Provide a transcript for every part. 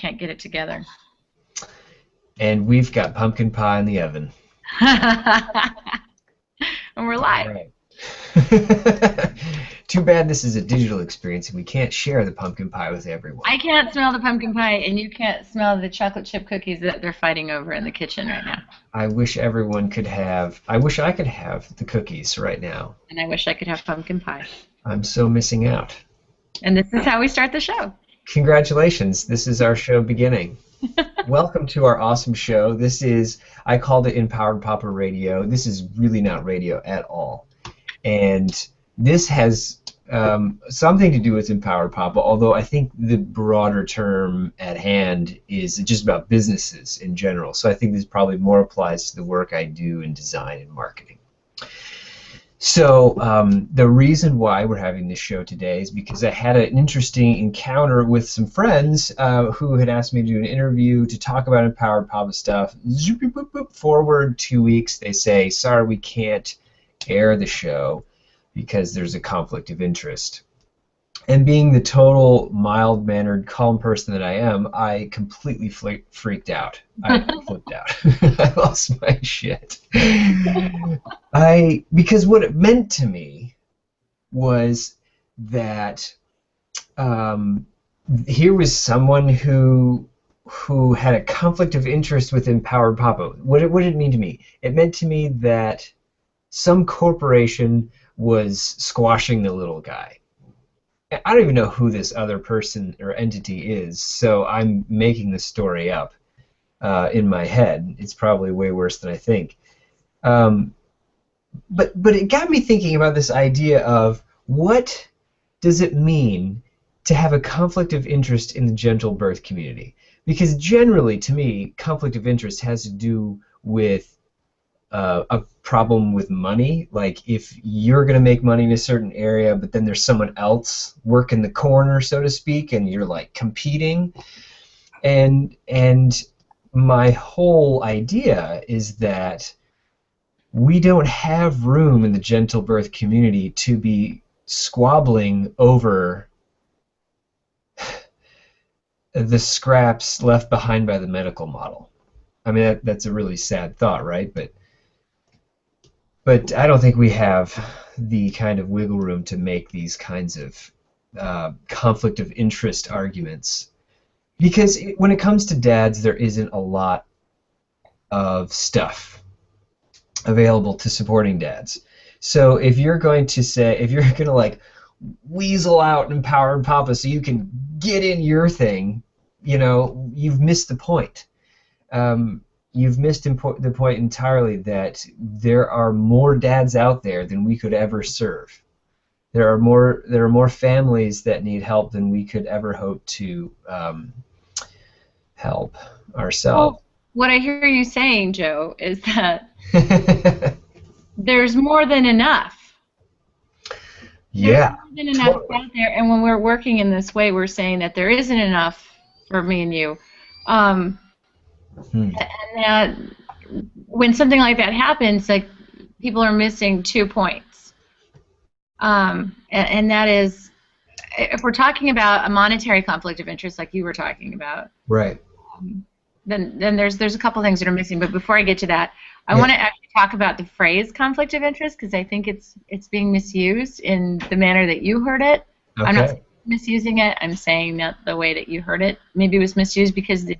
can't get it together. And we've got pumpkin pie in the oven. And we're All live. right. Too bad this is a digital experience and we can't share the pumpkin pie with everyone. I can't smell the pumpkin pie, and you can't smell the chocolate chip cookies that they're fighting over in the kitchen right now. I wish everyone could have, I wish I could have the cookies right now. And I wish I could have pumpkin pie. I'm so missing out. And this is how we start the show. Congratulations, this is our show beginning. Welcome to our awesome show. This is, I called it Empowered Papa Radio. This is really not radio at all. And this has something to do with Empowered Papa, although I think the broader term at hand is just about businesses in general. So I think this probably more applies to the work I do in design and marketing. So the reason why we're having this show today is because I had an interesting encounter with some friends who had asked me to do an interview to talk about Empowered Papa stuff. Zoop, boop, boop, forward 2 weeks, they say, sorry, we can't air the show because there's a conflict of interest. And being the total mild-mannered, calm person that I am, I completely freaked out. I flipped out. I lost my shit. Because what it meant to me was that here was someone who had a conflict of interest with Empowered Papa. What did it mean to me? It meant to me that some corporation was squashing the little guy. I don't even know who this other person or entity is, so I'm making the story up in my head. It's probably way worse than I think. But it got me thinking about this idea of what does it mean to have a conflict of interest in the gentle birth community? Because generally, to me, conflict of interest has to do with a problem with money. Like if you're going to make money in a certain area, but then there's someone else working the corner, so to speak, and you're like competing. And my whole idea is that we don't have room in the gentle birth community to be squabbling over the scraps left behind by the medical model. I mean, that's a really sad thought, right? But I don't think we have the kind of wiggle room to make these kinds of conflict of interest arguments. Because when it comes to dads, there isn't a lot of stuff available to supporting dads. So if you're going to like weasel out Empowered Papa so you can get in your thing, you know, you've missed the point. You've missed the point entirely that there are more dads out there than we could ever serve. There are more families that need help than we could ever hope to help ourselves. Well, what I hear you saying, Joe, is that there's more than enough. Yeah. There's more than enough totally. out there, and when we're working in this way, we're saying that there isn't enough for me and you. And that when something like that happens, like people are missing 2 points, and that is, if we're talking about a monetary conflict of interest, like you were talking about, Right. then there's a couple things that are missing. But before I get to that, I want to actually talk about the phrase conflict of interest because I think it's being misused in the manner that you heard it. Okay. I'm not misusing it. I'm saying that the way that you heard it maybe it was misused because the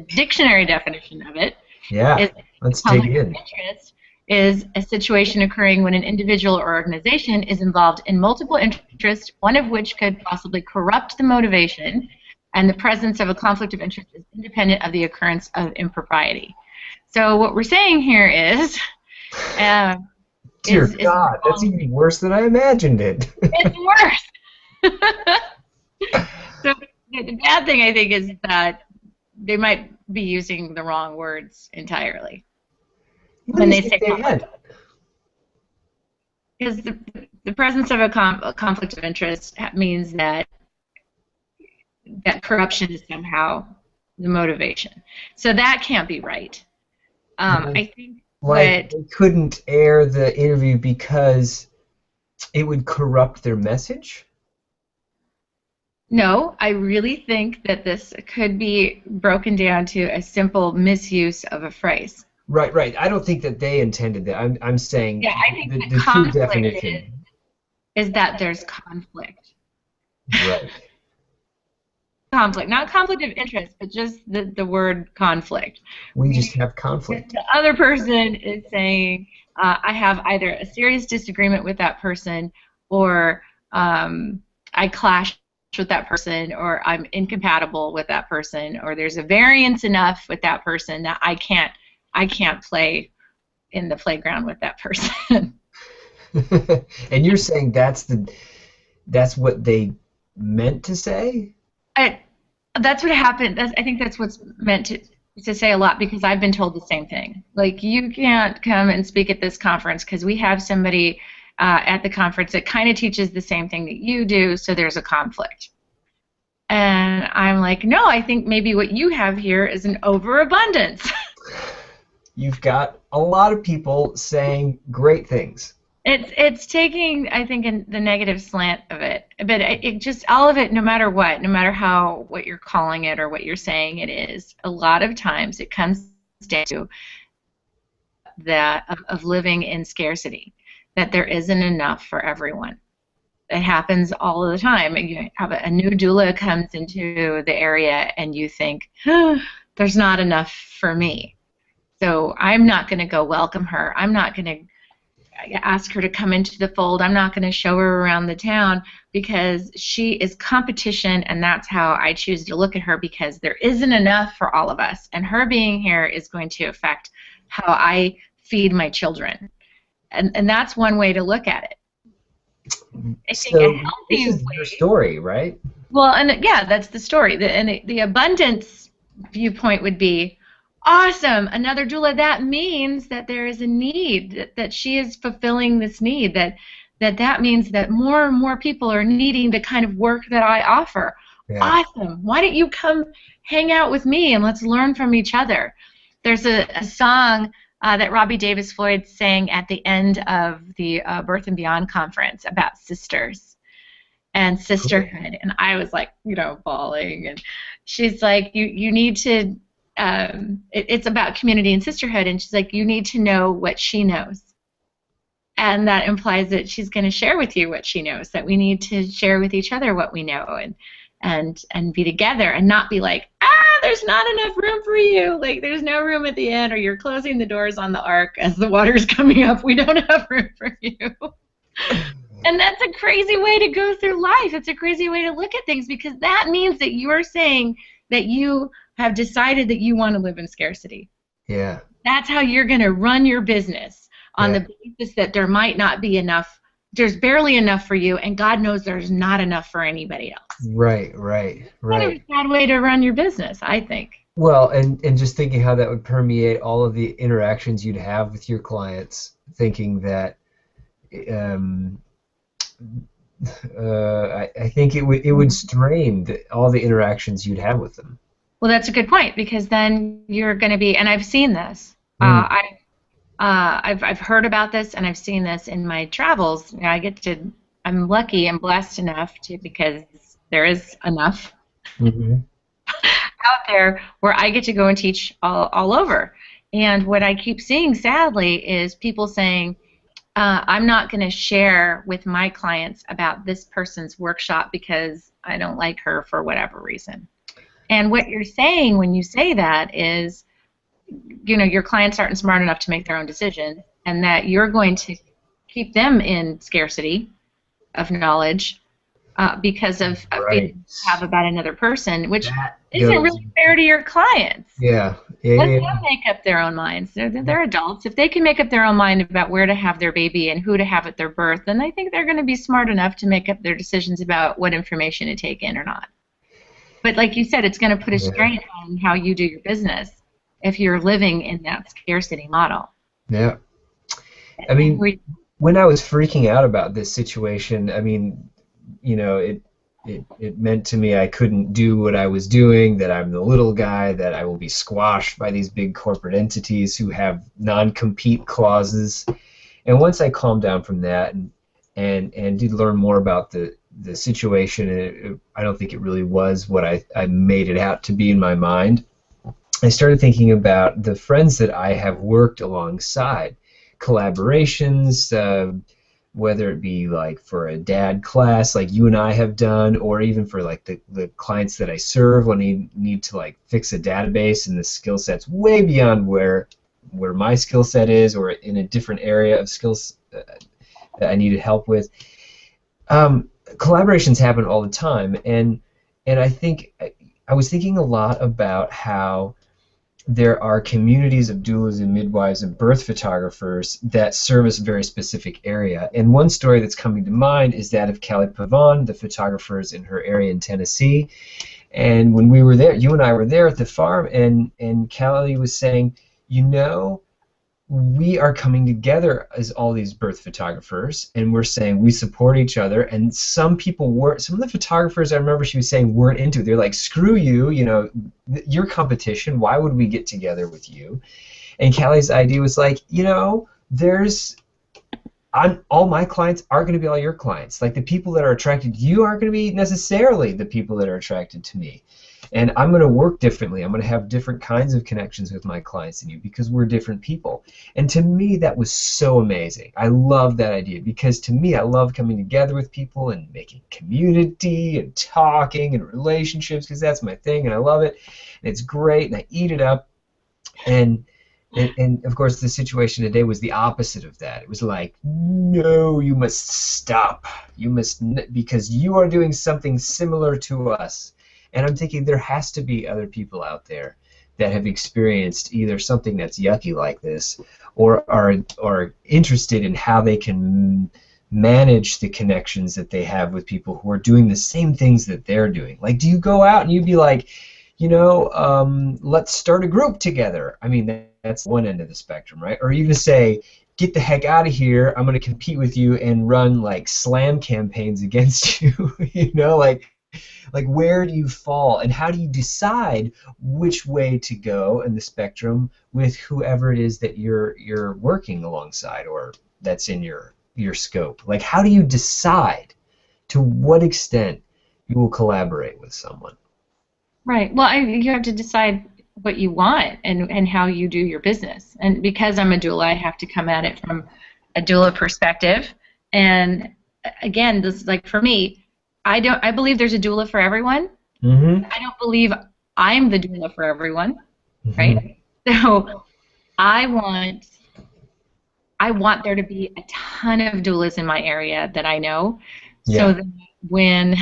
dictionary definition of it is let's dig in. Interest is a situation occurring when an individual or organization is involved in multiple interests, one of which could possibly corrupt the motivation, and the presence of a conflict of interest is independent of the occurrence of impropriety. So what we're saying here is... Dear God, that's even worse than I imagined it. It's worse! So the bad thing, I think, is that they might be using the wrong words entirely when they say conflict. Because the presence of a conflict of interest means that corruption is somehow the motivation. So that can't be right. I think like they couldn't air the interview because it would corrupt their message? No, I really think that this could be broken down to a simple misuse of a phrase. Right, right. I don't think that they intended that. I'm saying Yeah, I think the that true conflict definition. is that there's conflict. Right. Conflict, not conflict of interest, but just the word conflict. We just have If conflict. the other person is saying, I have either a serious disagreement with that person, or I clash with that person, or I'm incompatible with that person, or there's a variance enough with that person that I can't play in the playground with that person. And you're saying that's what they meant to say? I, that's what happened. I think that's what's meant to say a lot, because I've been told the same thing. Like, you can't come and speak at this conference because we have somebody at the conference that kind of teaches the same thing that you do, so there's a conflict. And I'm like, no, I think maybe what you have here is an overabundance. You've got a lot of people saying great things. It's taking, I think, the negative slant of it, but it just, all of it, no matter what, no matter how, what you're calling it or what you're saying it is, a lot of times it comes down to that of living in scarcity, that there isn't enough for everyone. It happens all of the time. You have a new doula comes into the area, and you think, there's not enough for me, so I'm not going to go welcome her. I'm not going to ask her to come into the fold. I'm not going to show her around the town because she is competition, and that's how I choose to look at her, because there isn't enough for all of us, and her being here is going to affect how I feed my children. And that's one way to look at it. I think a So this healthy is your way, story, right? well, and yeah, that's the story. And the abundance viewpoint would be, awesome, another doula. That means that there is a need, that she is fulfilling this need, that means that more and more people are needing the kind of work that I offer. Yeah. Awesome. Why don't you come hang out with me and let's learn from each other? There's a song that Robbie Davis Floyd sang at the end of the Birth and Beyond conference about sisters and Cool. sisterhood, and I was like, bawling, and she's like, you need to, it's about community and sisterhood, and she's like, you need to know what she knows, and that implies that she's going to share with you what she knows, that we need to share with each other what we know, and be together, and not be like, there's not enough room for you, like there's no room at the end, or you're closing the doors on the ark as the water's coming up, we don't have room for you. And that's a crazy way to go through life. It's a crazy way to look at things, because that means that you're saying that you have decided that you want to live in scarcity. Yeah. That's how you're going to run your business, on Yeah. the basis that there might not be enough. There's barely enough for you, and God knows there's not enough for anybody else. Right, right, Kind of right. a bad way to run your business, I think. Well, and just thinking how that would permeate all of the interactions you'd have with your clients, thinking that um, I think it would strain all the interactions you'd have with them. Well, that's a good point, because then you're going to be, and I've seen this. Mm. I've heard about this, and I've seen this in my travels. I'm lucky and blessed enough to, because there is enough Hmm. out there where I get to go and teach all over. And what I keep seeing, sadly, is people saying, I'm not going to share with my clients about this person's workshop because I don't like her for whatever reason. And what you're saying when you say that is, your clients aren't smart enough to make their own decisions, and that you're going to keep them in scarcity of knowledge, because of feelings Right. you have about another person, which That isn't goes. really fair to your clients. Yeah. Yeah. Let Yeah. them make up their own minds. They're, Yeah. they're adults. If they can make up their own mind about where to have their baby and who to have at their birth, then I think they're going to be smart enough to make up their decisions about what information to take in or not. But like you said, it's going to put a Yeah. strain on how you do your business if you're living in that scarcity model. Yeah. I And mean, when I was freaking out about this situation, I mean, it meant to me I couldn't do what I was doing, that I'm the little guy, that I will be squashed by these big corporate entities who have non-compete clauses. And once I calmed down from that, and did learn more about the situation, I don't think it really was what I made it out to be in my mind. I started thinking about the friends that I have worked alongside, collaborations, whether it be like for a dad class like you and I have done, or even for like the clients that I serve when they need to like fix a database and the skill set's way beyond where my skill set is, or in a different area of skills that I needed help with. Collaborations happen all the time, and I think I was thinking a lot about how there are communities of doulas and midwives and birth photographers that service a very specific area. And one story that's coming to mind is that of Callie Pavon, the photographers in her area in Tennessee. And when we were there, you and I were there at the farm, and Callie was saying, you know, we are coming together as all these birth photographers, and we're saying we support each other. And some people weren't. Some of the photographers, I remember she was saying, weren't into it. They're like, screw you, you know, your competition. Why would we get together with you? And Callie's idea was like, you know, all my clients aren't going to be all your clients. Like the people that are attracted to you aren't going to be necessarily the people that are attracted to me. And I'm going to work differently. I'm going to have different kinds of connections with my clients than you because we're different people. And to me, that was so amazing. I love that idea because to me, I love coming together with people and making community and talking and relationships because that's my thing and I love it. And it's great and I eat it up. And of course, the situation today was the opposite of that. It was like, no, you must stop. You must, because you are doing something similar to us. And I'm thinking there has to be other people out there that have experienced either something that's yucky like this, or are interested in how they can manage the connections that they have with people who are doing the same things that they're doing. Like, do you go out and you'd be like, you know, let's start a group together? I mean, that's one end of the spectrum, right? Or are you going to say, get the heck out of here, I'm going to compete with you and run like slam campaigns against you, you know, like where do you fall and how do you decide which way to go in the spectrum with whoever it is that you're working alongside or that's in your scope? Like, how do you decide to what extent you will collaborate with someone? Right. Well, you have to decide what you want and how you do your business. And because I'm a doula, I have to come at it from a doula perspective. And again, this like for me, I believe there's a doula for everyone. Mm-hmm. I don't believe I'm the doula for everyone, Mm-hmm. right? So I want there to be a ton of doulas in my area that I know, so that when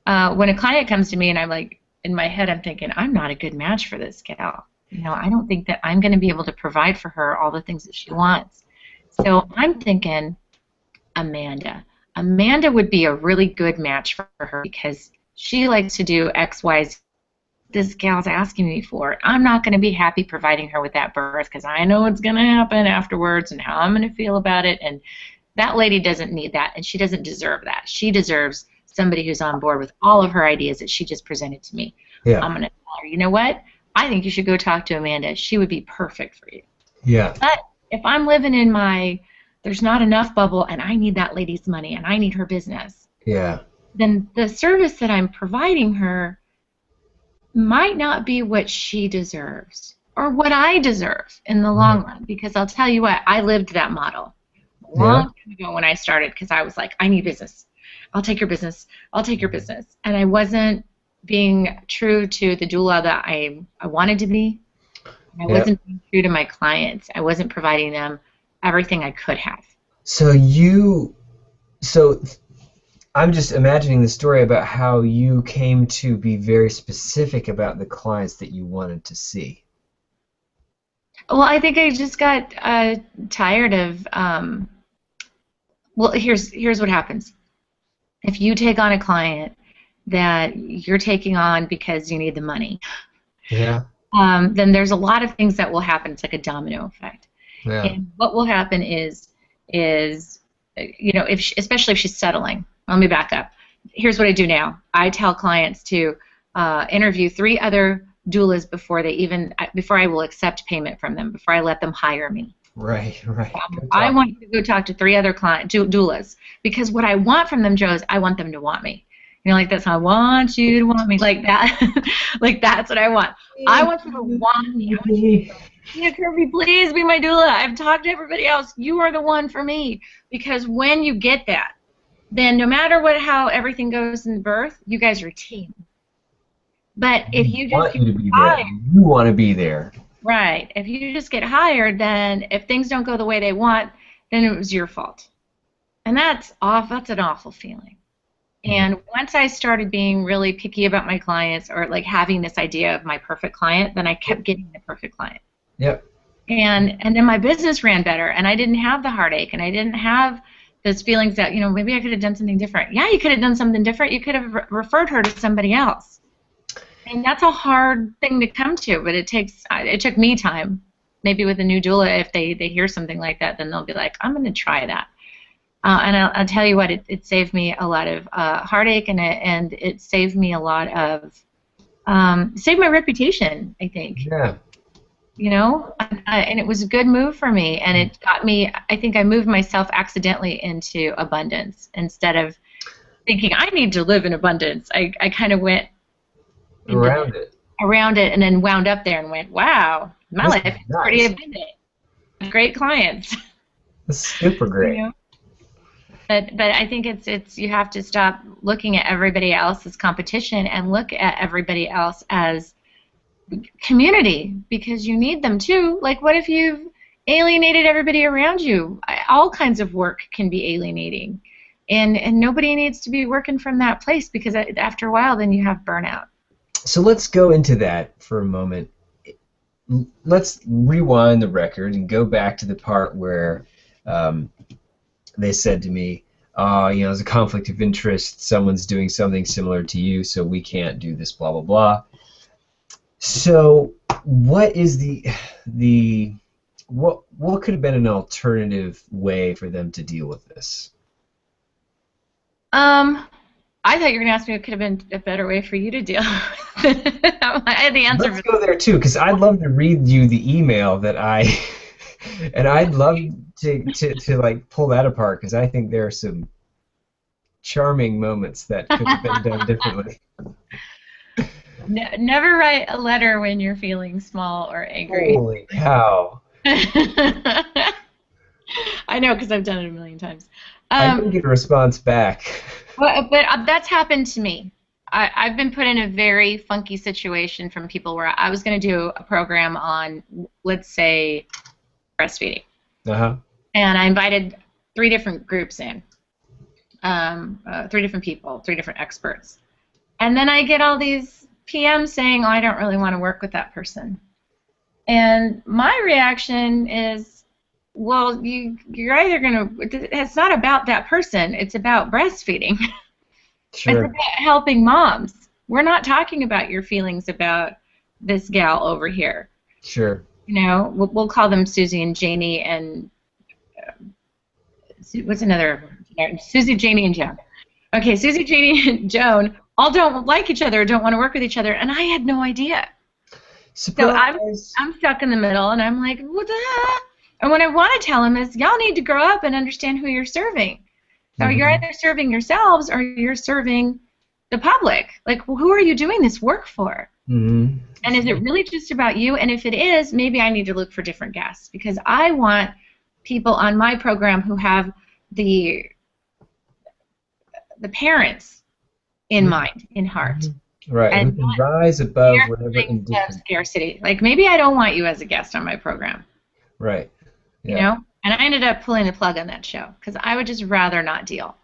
a client comes to me and I'm like, in my head I'm thinking, I'm not a good match for this gal. You know, I don't think that I'm going to be able to provide for her all the things that she wants. So I'm thinking, Amanda. Amanda would be a really good match for her because she likes to do X, Y, Z. This gal's asking me for. I'm not going to be happy providing her with that birth because I know what's going to happen afterwards and how I'm going to feel about it. And that lady doesn't need that, and she doesn't deserve that. She deserves somebody who's on board with all of her ideas that she just presented to me. Yeah. I'm going to tell her, you know what? I think you should go talk to Amanda. She would be perfect for you. Yeah. But if I'm living in my there's not enough bubble and I need that lady's money and I need her business, Yeah. then the service that I'm providing her might not be what she deserves or what I deserve in the long run. Because I'll tell you what, I lived that model a long time ago when I started because I was like, I need business. I'll take your business. I'll take your business. And I wasn't being true to the doula that I wanted to be. I wasn't being true to my clients. I wasn't providing them everything I could have. So I'm just imagining the story about how you came to be very specific about the clients that you wanted to see. Well, I think I just got tired of. Well, here's what happens. If you take on a client that you're taking on because you need the money, then there's a lot of things that will happen. It's like a domino effect. Yeah. And what will happen is you know, especially if she's settling. Let me back up. Here's what I do now. I tell clients to interview 3 other doulas before I will accept payment from them, before I let them hire me. Right, right. Good I talk. want you to go talk to 3 other doulas, because what I want from them, Joe, is I want them to want me. You know, like that's how I want you to want me, like that. Like that's what I want. I want you to want me. I want you to go, Gena Kirby, please be my doula. I've talked to everybody else. You are the one for me. Because when you get that, then no matter how everything goes in birth, you guys are a team. But if We you just want get you to be there. hired, You want to be there. right, if you just get hired, then if things don't go the way they want, then it was your fault. And that's off. That's an awful feeling. Mm. And once I started being really picky about my clients, or like having this idea of my perfect client, then I kept getting the perfect client. Yep. And then my business ran better, and I didn't have the heartache, and I didn't have those feelings that, you know, maybe I could have done something different. Yeah, you could have done something different. You could have referred her to somebody else. And that's a hard thing to come to, but it took me time. Maybe with a new doula, if they hear something like that, then they'll be like, I'm going to try that. And I'll tell you what, it saved me a lot of heartache, and it saved me a lot of, saved my reputation, I think. Yeah. You know, and it was a good move for me, and it got me, I think I moved myself accidentally into abundance instead of thinking I need to live in abundance. I kind of went Around it. around it and then wound up there and went, wow, my This life is is pretty nice. abundant. Great clients. This is super You great. know? But I think it's you have to stop looking at everybody else as competition and look at everybody else as community, because you need them too. Like, what if you've alienated everybody around you? All kinds of work can be alienating, and nobody needs to be working from that place, because after a while then you have burnout. So let's go into that for a moment. Let's rewind the record and go back to the part where they said to me, you know, there's a conflict of interest. Someone's doing something similar to you, so we can't do this, blah, blah, blah. So what is what could have been an alternative way for them to deal with this? I thought you were going to ask me what could have been a better way for you to deal with it. I had the answer Let's for go there too, because I'd love to read you the email that I, and I'd love to like pull that apart, because I think there are some charming moments that could have been done differently. Never write a letter when you're feeling small or angry. Holy cow! I know, because I've done it a million times. I didn't get a response back. But that's happened to me. I've been put in a very funky situation from people where I was going to do a program on, let's say, breastfeeding. Uh-huh. And I invited 3 different groups in, 3 different people, 3 different experts. And then I get all these PMs saying, oh, I don't really want to work with that person. And my reaction is, well, you're either going to, it's not about that person, it's about breastfeeding. Sure. It's about helping moms. We're not talking about your feelings about this gal over here. Sure. You know, we'll call them Susie and Janie and, what's another? Susie, Janie, and Joan. Okay, Susie, Janie, and Joan all don't like each other, don't want to work with each other, and I had no idea. Surprise. So I'm stuck in the middle, and I'm like, what the heck? And what I want to tell them is, y'all need to grow up and understand who you're serving. So you're either serving yourselves or you're serving the public. Like, well, who are you doing this work for? Mm-hmm. And is it really just about you? And if it is, maybe I need to look for different guests, because I want people on my program who have the parents in mind, in heart. Right, and who can rise above whatever feelings of indifference. scarcity. Like, maybe I don't want you as a guest on my program. Right. Yeah. You know? And I ended up pulling the plug on that show, because I would just rather not deal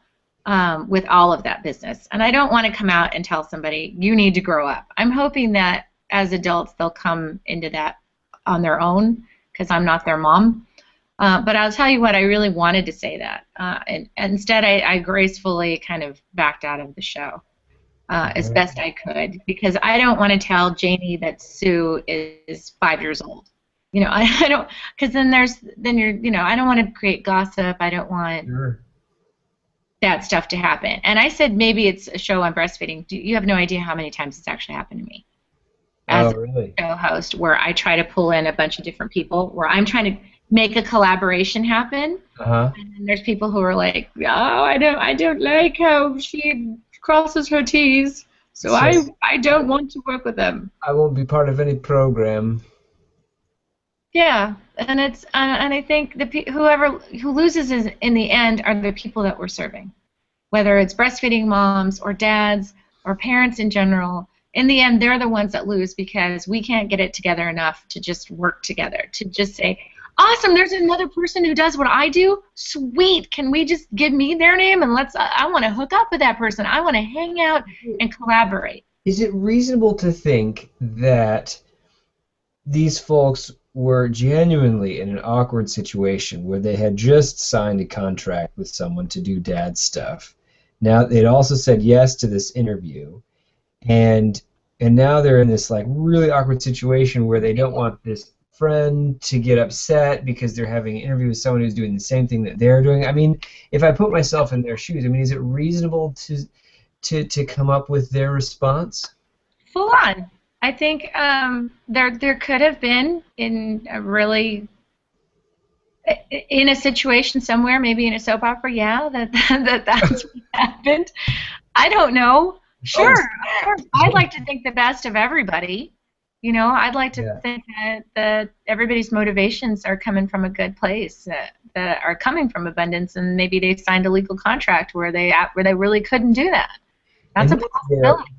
with all of that business. And I don't want to come out and tell somebody, you need to grow up. I'm hoping that as adults they'll come into that on their own, because I'm not their mom. But I'll tell you what, I really wanted to say that. And instead I gracefully kind of backed out of the show as best I could, because I don't want to tell Janie that Sue is 5 years old. You know, I don't, because then you're, you know, I don't want to create gossip. I don't want that stuff to happen. And I said, maybe it's a show on breastfeeding. You have no idea how many times it's actually happened to me as really? a show host, where I try to pull in a bunch of different people, where I'm trying to make a collaboration happen. Uh-huh. And then there's people who are like, oh, I don't like how she crosses her T's, so So I don't want to work with them. I won't be part of any program. Yeah, and I think who loses is in the end are the people that we're serving, whether it's breastfeeding moms or dads or parents in general. In the end, they're the ones that lose because we can't get it together enough to just work together, to just say, awesome, there's another person who does what I do. Sweet, can we just give me their name and I want to hook up with that person. I want to hang out and collaborate. Is it reasonable to think that these folks were genuinely in an awkward situation where they had just signed a contract with someone to do dad stuff? Now they'd also said yes to this interview, and now they're in this like really awkward situation where they don't want this friend to get upset because they're having an interview with someone who's doing the same thing that they're doing. I mean, if I put myself in their shoes, I mean, is it reasonable to come up with their response? Full on. I think there could have been in a situation somewhere, maybe in a soap opera, yeah, that's what happened. I don't know. Sure, of course. I'd like to think the best of everybody. You know, I'd like to think that everybody's motivations are coming from a good place, that are coming from abundance, and maybe they signed a legal contract where they really couldn't do that. That's a possibility.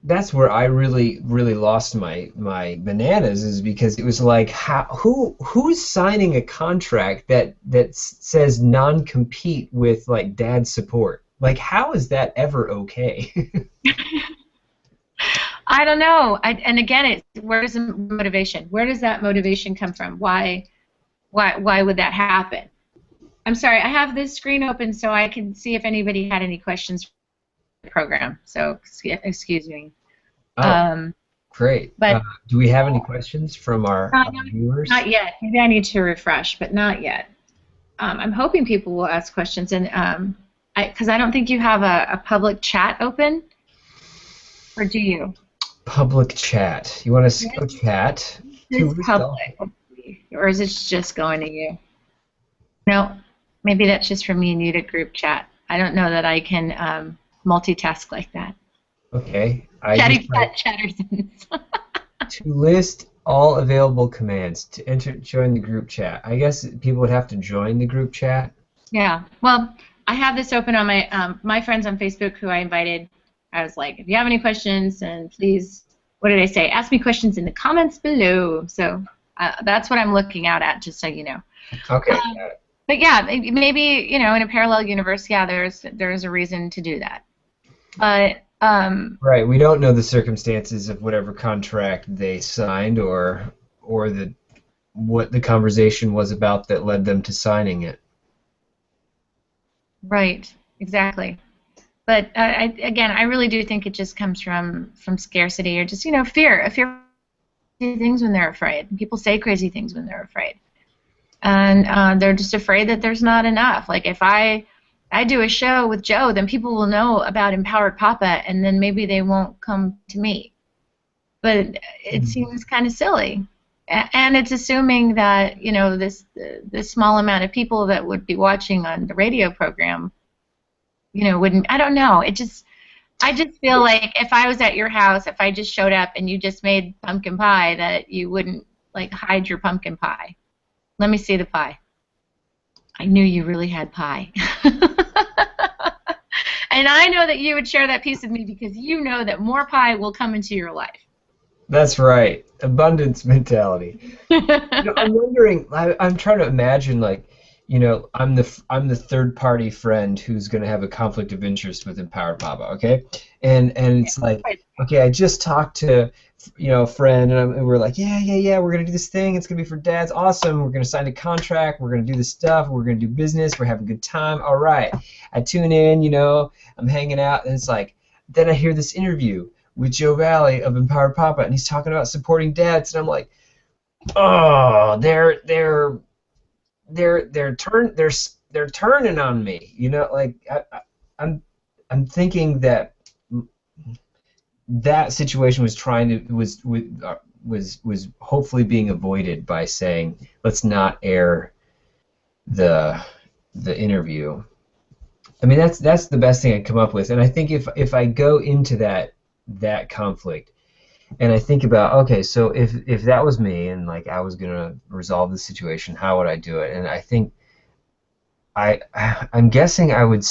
That's where I really lost my bananas, is because it was like, who's signing a contract that says non-compete with like dad support? Like, how is that ever okay? I don't know. And again, where does the motivation? Where does that motivation come from? Why would that happen? I'm sorry. I have this screen open so I can see if anybody had any questions for the program. So excuse me. Oh, great. But do we have any questions from our viewers? Not yet. Maybe I need to refresh, but not yet. I'm hoping people will ask questions, and because I don't think you have a public chat open, or do you? Public chat. You want to go chat? It's public, or is it just going to you? No, maybe that's just for me and you to group chat. I don't know that I can multitask like that. Okay. Chattersons. To list all available commands to join the group chat. I guess people would have to join the group chat. Yeah. Well, I have this open on my friends on Facebook who I invited. I was like, if you have any questions, and please, what did I say? Ask me questions in the comments below. So that's what I'm looking out at, just so you know. Okay. But yeah, maybe in a parallel universe, yeah, there's a reason to do that. But right, we don't know the circumstances of whatever contract they signed, or what the conversation was about that led them to signing it. Right, exactly. But I really do think it just comes from scarcity, or just fear. A fear of things when they're afraid. People say crazy things when they're afraid, and they're just afraid that there's not enough. Like if I do a show with Joe, then people will know about Empowered Papa, and then maybe they won't come to me. But it seems kind of silly, and it's assuming that this small amount of people that would be watching on the radio program, wouldn't. I don't know. I just feel like if I was at your house, if I just showed up and you just made pumpkin pie, that you wouldn't hide your pumpkin pie. Let me see the pie. I knew you really had pie. And I know that you would share that piece with me because you know that more pie will come into your life. That's right. Abundance mentality. I'm wondering, I'm trying to imagine, I'm the third party friend who's going to have a conflict of interest with Empowered Papa, okay? And it's like, okay, I just talked to a friend, and we're like, yeah, we're going to do this thing. It's going to be for dads. Awesome. We're going to sign a contract. We're going to do this stuff. We're going to do business. We're having a good time. All right. I tune in, I'm hanging out, and it's like, then I hear this interview with Joe Valley of Empowered Papa, and he's talking about supporting dads, and I'm like, oh, they're turning on me. I'm thinking that situation was hopefully being avoided by saying, let's not air the the interview. I mean, that's the best thing I come up with. And I think if I go into that conflict and I think about, okay, so if that was me and like I was gonna resolve the situation, how would I do it? And I think I'm guessing I would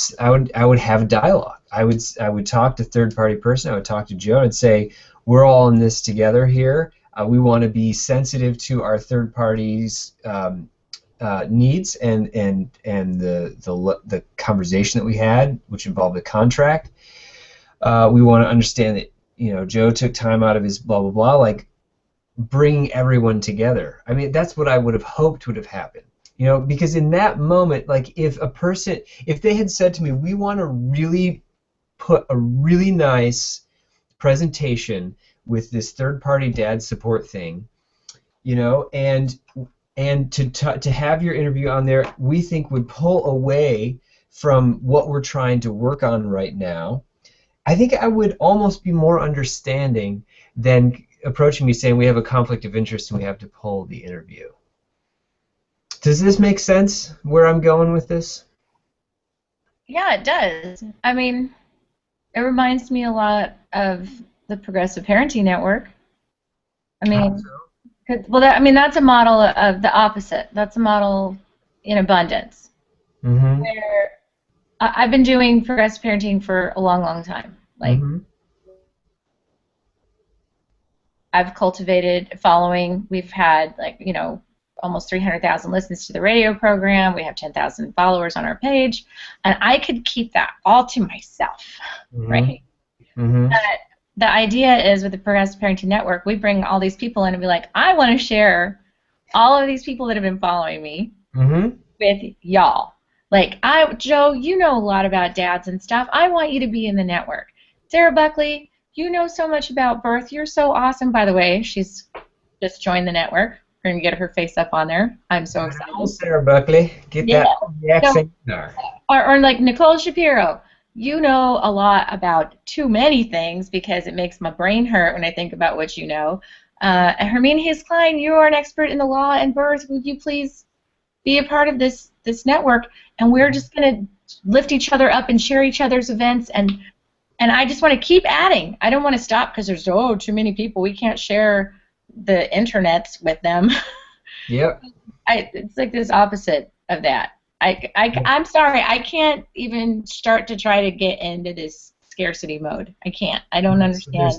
have a dialogue. I would talk to third party person. I would talk to Joe and say, we're all in this together here. We want to be sensitive to our third parties' needs and the conversation that we had, which involved the contract. We want to understand that Joe took time out of his blah blah blah, like bringing everyone together. I mean, that's what I would have hoped would have happened. Because in that moment, like if they had said to me, we want to really put a really nice presentation with this third-party dad support thing, and to have your interview on there, we think would pull away from what we're trying to work on right now. I think I would almost be more understanding than approaching me saying we have a conflict of interest and we have to pull the interview. Does this make sense where I'm going with this? Yeah, it does. I mean, it reminds me a lot of the Progressive Parenting Network. I mean, that's a model of the opposite. That's a model in abundance. Mm-hmm. Where I've been doing progressive parenting for a long, long time. Like, mm-hmm. I've cultivated a following. We've had almost 300,000 listens to the radio program. We have 10,000 followers on our page, and I could keep that all to myself, Mm-hmm. right? Mm-hmm. But the idea is with the Progressive Parenting Network, we bring all these people in and be like, I want to share all of these people that have been following me Mm-hmm. with y'all. Like, Joe, you know a lot about dads and stuff. I want you to be in the network. Sarah Buckley, you know so much about birth. You're so awesome. By the way, she's just joined the network. We're going to get her face up on there. I'm so excited. Oh, Sarah Buckley, get that accent. Or like Nicole Shapiro. You know a lot about too many things because it makes my brain hurt when I think about what you know. Hermine Hayes-Klein, you are an expert in the law and birth. Would you please be a part of this network? And we're just going to lift each other up and share each other's events. And I just want to keep adding. I don't want to stop because there's too many people. We can't share the internets with them. Yep. It's like this opposite of that. I'm sorry. I can't even start to try to get into this scarcity mode. I can't. I don't understand.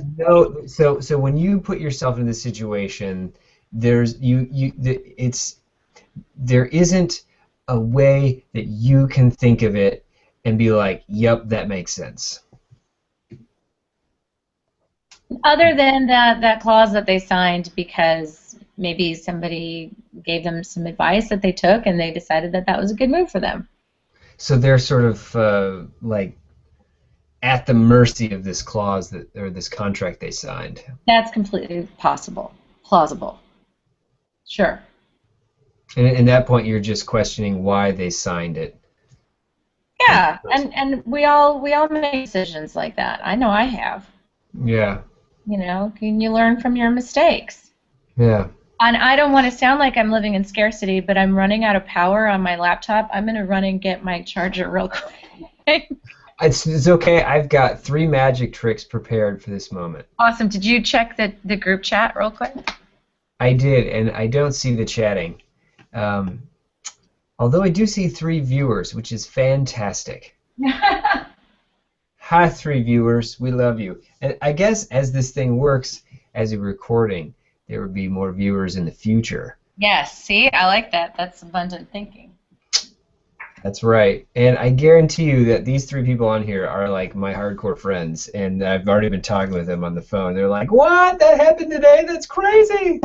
So when you put yourself in this situation, there isn't a way that you can think of it and be like, yep, that makes sense. Other than that clause that they signed because maybe somebody gave them some advice that they took and they decided that was a good move for them. So they're sort of like at the mercy of this clause or this contract they signed. That's completely plausible. Sure. And at that point, you're just questioning why they signed it. Yeah, and we all make decisions like that. I know I have. Yeah. Can you learn from your mistakes? Yeah. And I don't want to sound like I'm living in scarcity, but I'm running out of power on my laptop. I'm going to run and get my charger real quick. It's okay. I've got 3 magic tricks prepared for this moment. Awesome. Did you check the group chat real quick? I did, and I don't see the chatting. Although I do see 3 viewers, which is fantastic. Hi, 3 viewers. We love you. And I guess as this thing works, as a recording, there would be more viewers in the future. Yes. See, I like that. That's abundant thinking. That's right. And I guarantee you that these 3 people on here are like my hardcore friends, and I've already been talking with them on the phone. They're like, what? That happened today? That's crazy.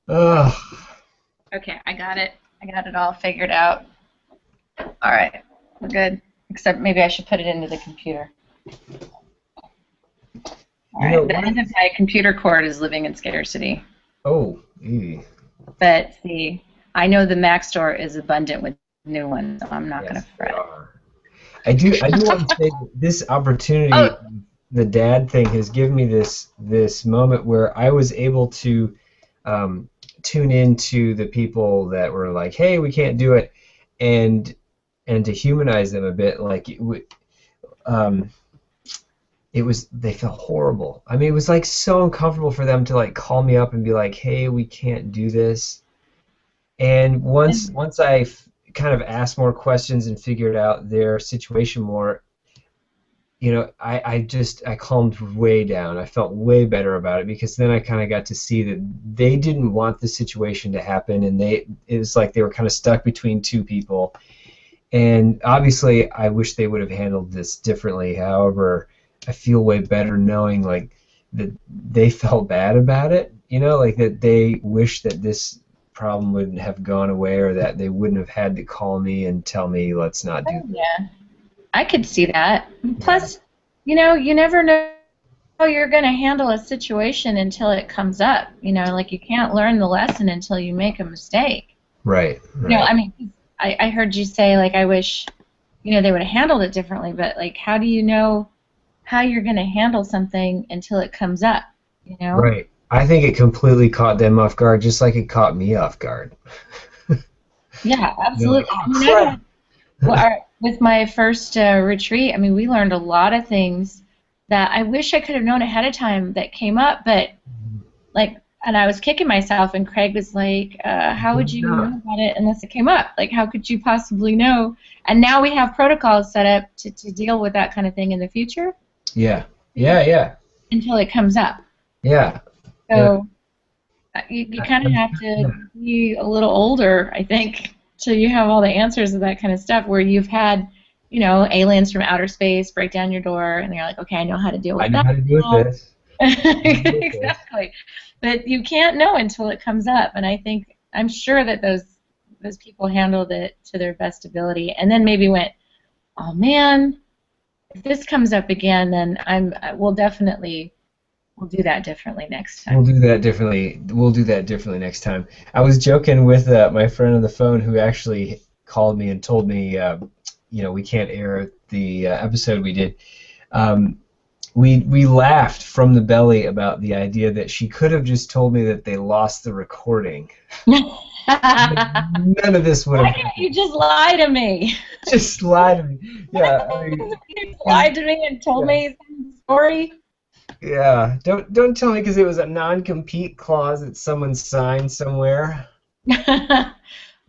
Ugh. Okay, I got it. I got it all figured out. All right, we're good. Except maybe I should put it into the computer. All right, the end of my computer cord is living in scarcity. Oh, ew. But see, I know the Mac store is abundant with new ones, so I'm not going to fret. I do want to say that this opportunity, the dad thing, has given me this moment where I was able to tune into the people that were like, hey, we can't do it, and to humanize them a bit, like um, they felt horrible. I mean, it was like so uncomfortable for them to like call me up and be like, hey, we can't do this. And once I kind of asked more questions and figured out their situation more, I calmed way down. I felt way better about it because then I kind of got to see that they didn't want the situation to happen, and it was like they were kind of stuck between two people. And obviously, I wish they would have handled this differently. However, I feel way better knowing like that they felt bad about it. Like that they wish that this problem wouldn't have gone away, or that they wouldn't have had to call me and tell me let's not do Oh, yeah. I could see that. Plus, you never know how you're going to handle a situation until it comes up. Like you can't learn the lesson until you make a mistake. Right. I mean, I heard you say, like, I wish, they would have handled it differently, but, like, how do you know how you're going to handle something until it comes up, Right. I think it completely caught them off guard, just like it caught me off guard. Yeah, absolutely. Like, With my first retreat, I mean, we learned a lot of things that I wish I could have known ahead of time that came up, but like, and I was kicking myself, and Craig was like, how would you know about it unless it came up? Like, how could you possibly know? And now we have protocols set up to deal with that kind of thing in the future. Yeah. Until it comes up. Yeah. So you kind of have to be a little older, I think, till you have all the answers to that kind of stuff, where you've had, aliens from outer space break down your door, and you're like, okay, I know how to deal with that. I know how to deal with this. Exactly. But you can't know until it comes up, and I'm sure that those people handled it to their best ability, and then maybe went, oh man, if this comes up again, then we'll do that differently next time. We'll do that differently next time. I was joking with my friend on the phone who actually called me and told me, we can't air the episode we did. We laughed from the belly about the idea that she could have just told me that they lost the recording. None of this would have. Why can't you just lie to me? Just lie to me. Yeah. You just lied to me and told me some story. Yeah. Don't tell me because it was a non-compete clause that someone signed somewhere.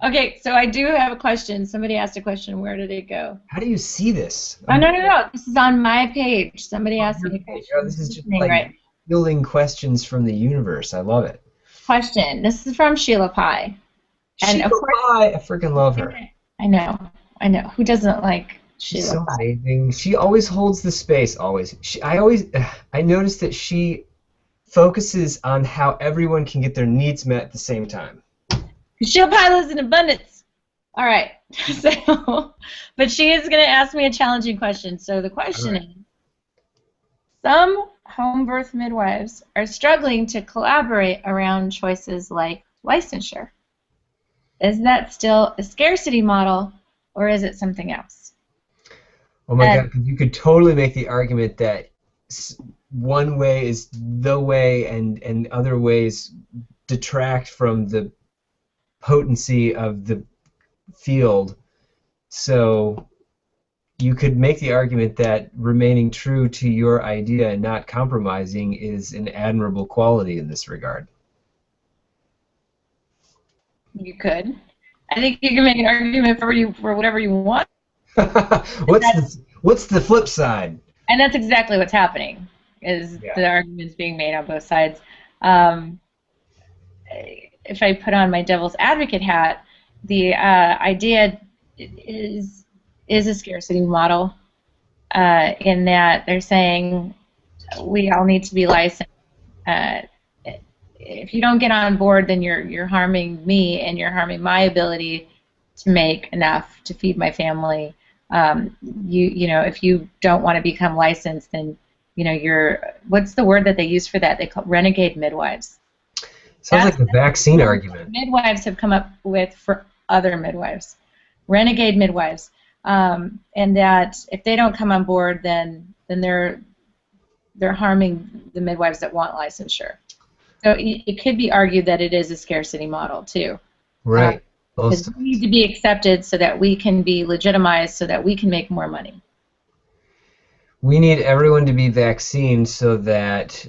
Okay, so I do have a question. Somebody asked a question. Where did it go? How do you see this? Oh, no. This is on my page. Somebody asked me a question. Oh, this is just like fielding questions from the universe. I love it. Question. This is from Sheila Pie. And Sheila Pie. I freaking love her. I know. Who doesn't like Sheila She's so Pie? amazing. She always holds the space. Always. I noticed that she focuses on how everyone can get their needs met at the same time. Sheila Pie lives in abundance. All right. But she is going to ask me a challenging question. So the question is, some home birth midwives are struggling to collaborate around choices like licensure. Is that still a scarcity model, or is it something else? Oh my God, because you could totally make the argument that one way is the way and other ways detract from the potency of the field. So you could make the argument that remaining true to your idea and not compromising is an admirable quality in this regard. You could. I think you can make an argument for whatever you want. What's the flip side? And that's exactly what's happening. The arguments being made on both sides. If I put on my devil's advocate hat, the idea is a scarcity model in that they're saying we all need to be licensed. If you don't get on board, then you're harming me and you're harming my ability to make enough to feed my family. If you don't want to become licensed, then you're what's the word that they use for that? They call renegade midwives. Sounds like the vaccine argument. Midwives have come up with for other midwives, renegade midwives, and that if they don't come on board, then they're harming the midwives that want licensure. So it could be argued that it is a scarcity model too. Right. Because we need to be accepted so that we can be legitimized, so that we can make more money. We need everyone to be vaccinated so that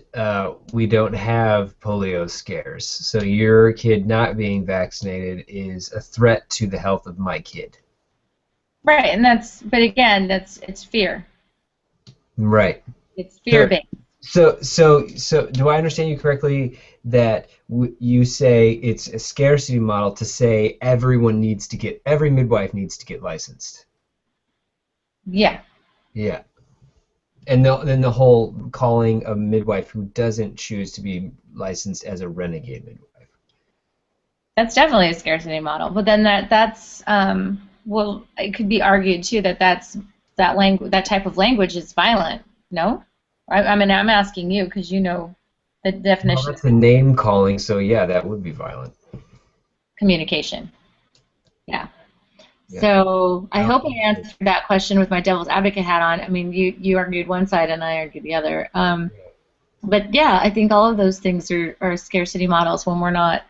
we don't have polio scares. So your kid not being vaccinated is a threat to the health of my kid. Right, and but again, it's fear. Right. It's fear-based. So do I understand you correctly that you say it's a scarcity model to say every midwife needs to get licensed? Yeah. Yeah. And then the whole calling a midwife who doesn't choose to be licensed as a renegade midwife. That's definitely a scarcity model. But then that's well, it could be argued too that that type of language is violent. No? I mean, I'm asking you because you know the definition. Well, that's the name calling, so yeah, that would be violent. Communication. Yeah. So I hope I answered that question with my devil's advocate hat on. I mean, you argued one side and I argued the other. But yeah, I think all of those things are scarcity models when we're not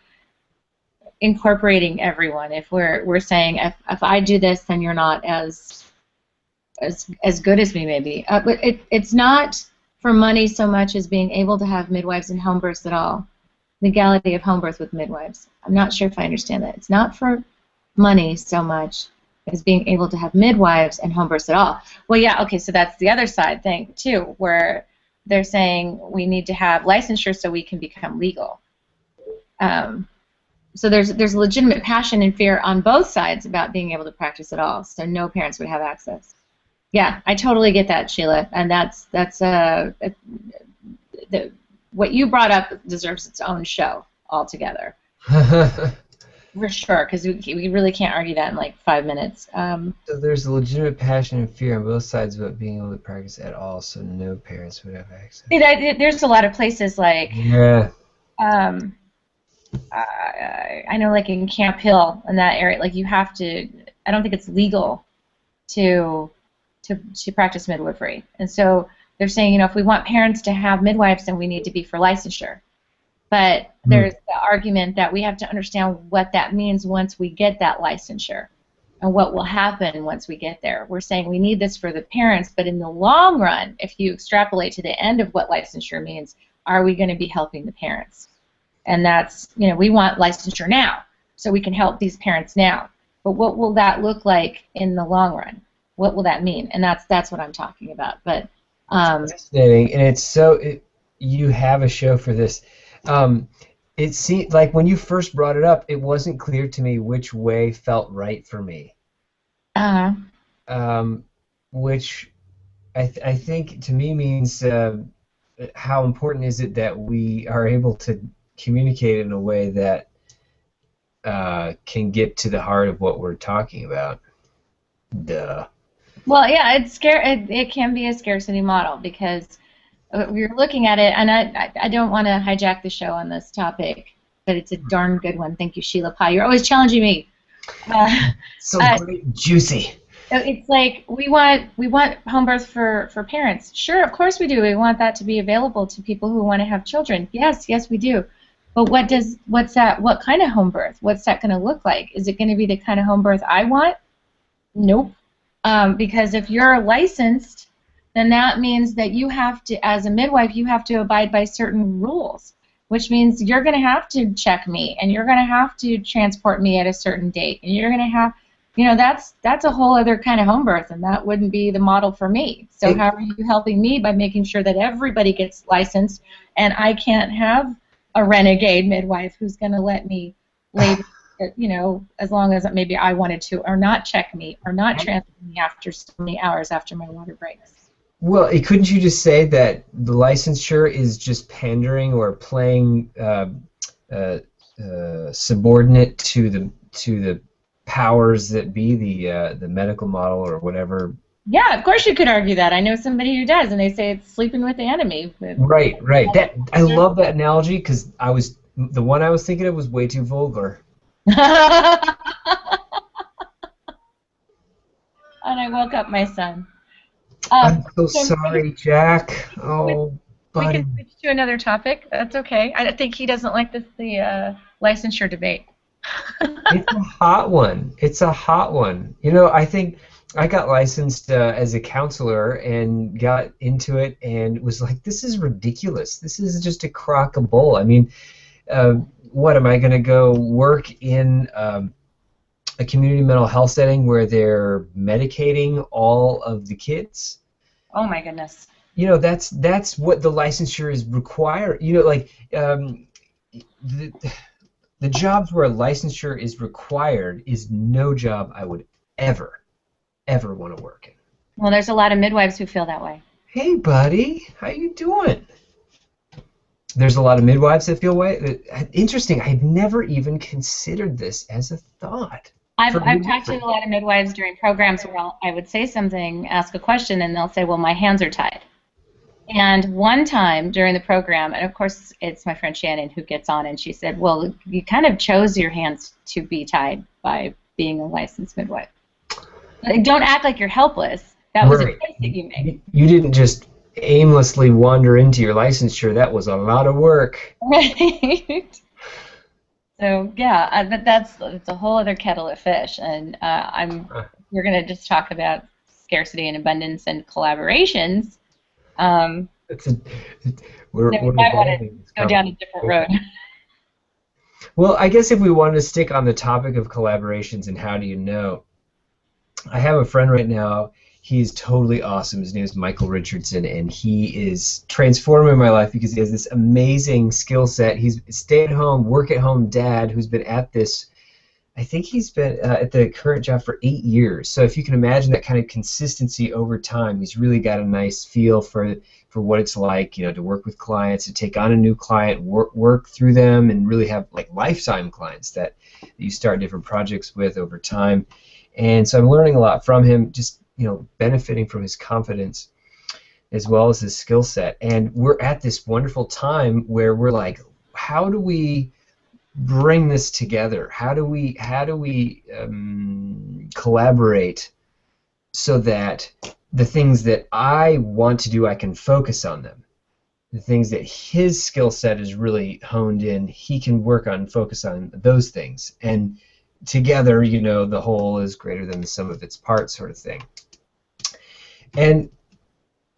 incorporating everyone. If we're saying if I do this, then you're not as good as me, maybe. But it's not for money so much as being able to have midwives and home births at all. Legality of home birth with midwives. I'm not sure if I understand that. It's not for money so much as being able to have midwives and home births at all. Well, yeah, okay, so that's the other side thing too, where they're saying we need to have licensure so we can become legal. So there's legitimate passion and fear on both sides about being able to practice at all. So no parents would have access. Yeah, I totally get that, Sheila, and that's what you brought up deserves its own show altogether. For sure, because we really can't argue that in like 5 minutes. So there's a legitimate passion and fear on both sides about being able to practice at all, so no parents would have access. See, there's a lot of places like I know, like in Camp Hill in that area, like you have to. I don't think it's legal to practice midwifery, and so they're saying, you know, if we want parents to have midwives, then we need to be for licensure. But there's the argument that we have to understand what that means once we get that licensure and what will happen once we get there. We're saying we need this for the parents, but in the long run, if you extrapolate to the end of what licensure means, are we going to be helping the parents? And that's, you know, we want licensure now so we can help these parents now. But what will that look like in the long run? What will that mean? And that's what I'm talking about. But fascinating, and it's you have a show for this. It seemed like when you first brought it up, it wasn't clear to me which way felt right for me. Which I think to me means how important is it that we are able to communicate in a way that can get to the heart of what we're talking about. Duh. Well, yeah, it can be a scarcity model because we're looking at it, and I don't want to hijack the show on this topic, but it's a darn good one. Thank you, Sheila Pye. You're always challenging me. So great and juicy. It's like we want home birth for parents. Sure, of course we do. We want that to be available to people who want to have children. Yes, we do. But what kind of home birth? What's that going to look like? Is it going to be the kind of home birth I want? Nope. Because if you're licensed, then that means that you have to, as a midwife, you have to abide by certain rules, which means you're going to have to check me, and you're going to have to transport me at a certain date, and you're going to have, you know, that's a whole other kind of home birth, and that wouldn't be the model for me. So how are you helping me by making sure that everybody gets licensed, and I can't have a renegade midwife who's going to let me labor, you know, as long as maybe I wanted to, or not check me, or not transport me after so many hours after my water breaks. Well, couldn't you just say that the licensure is just pandering or playing subordinate to the powers that be, the medical model or whatever? Yeah, of course you could argue that. I know somebody who does, and they say it's sleeping with the enemy. Right. I love that analogy because the one I was thinking of was way too vulgar. And I woke up my son. I'm so sorry, Jack. Oh. We buddy. can switch to another topic. That's okay. I think he doesn't like the licensure debate. It's a hot one. It's a hot one. You know, I think I got licensed as a counselor and got into it and was like, this is ridiculous. This is just a crock of bull. I mean, uh, what am I going to go work in a community mental health setting where they're medicating all of the kids? Oh my goodness. You know, that's what the licensure is required. You know, like the, the jobs where a licensure is required is no job I would ever want to work in. Well, there's a lot of midwives who feel that way. Hey, buddy, how you doing? There's a lot of midwives that feel way. Interesting. I'd never even considered this as a thought. I've talked to a lot of midwives during programs where I would say something, ask a question, and they'll say, well, my hands are tied. And one time during the program, and of course it's my friend Shannon who gets on, and she said, well, you kind of chose your hands to be tied by being a licensed midwife. Like, don't act like you're helpless. That was a choice that you made. You didn't just aimlessly wander into your licensure. That was a lot of work. Right. So yeah, but it's a whole other kettle of fish, and we're going to just talk about scarcity and abundance and collaborations. We're might want to go down a different road. Well, I guess if we wanted to stick on the topic of collaborations and how do you know, I have a friend right now. He's totally awesome. His name is Michael Richardson, and he is transforming my life because he has this amazing skill set. He's a stay-at-home, work-at-home dad who's been at this. I think he's been at the current job for 8 years. So if you can imagine that kind of consistency over time, he's really got a nice feel for what it's like, you know, to work with clients, to take on a new client, work through them, and really have like lifetime clients that you start different projects with over time. And so I'm learning a lot from him, just, you know, benefiting from his confidence as well as his skill set. And we're at this wonderful time where we're like, how do we bring this together? How do we collaborate so that the things that I want to do, I can focus on them. The things that his skill set is really honed in, he can work on, focus on those things. And together, you know, the whole is greater than the sum of its parts, sort of thing. And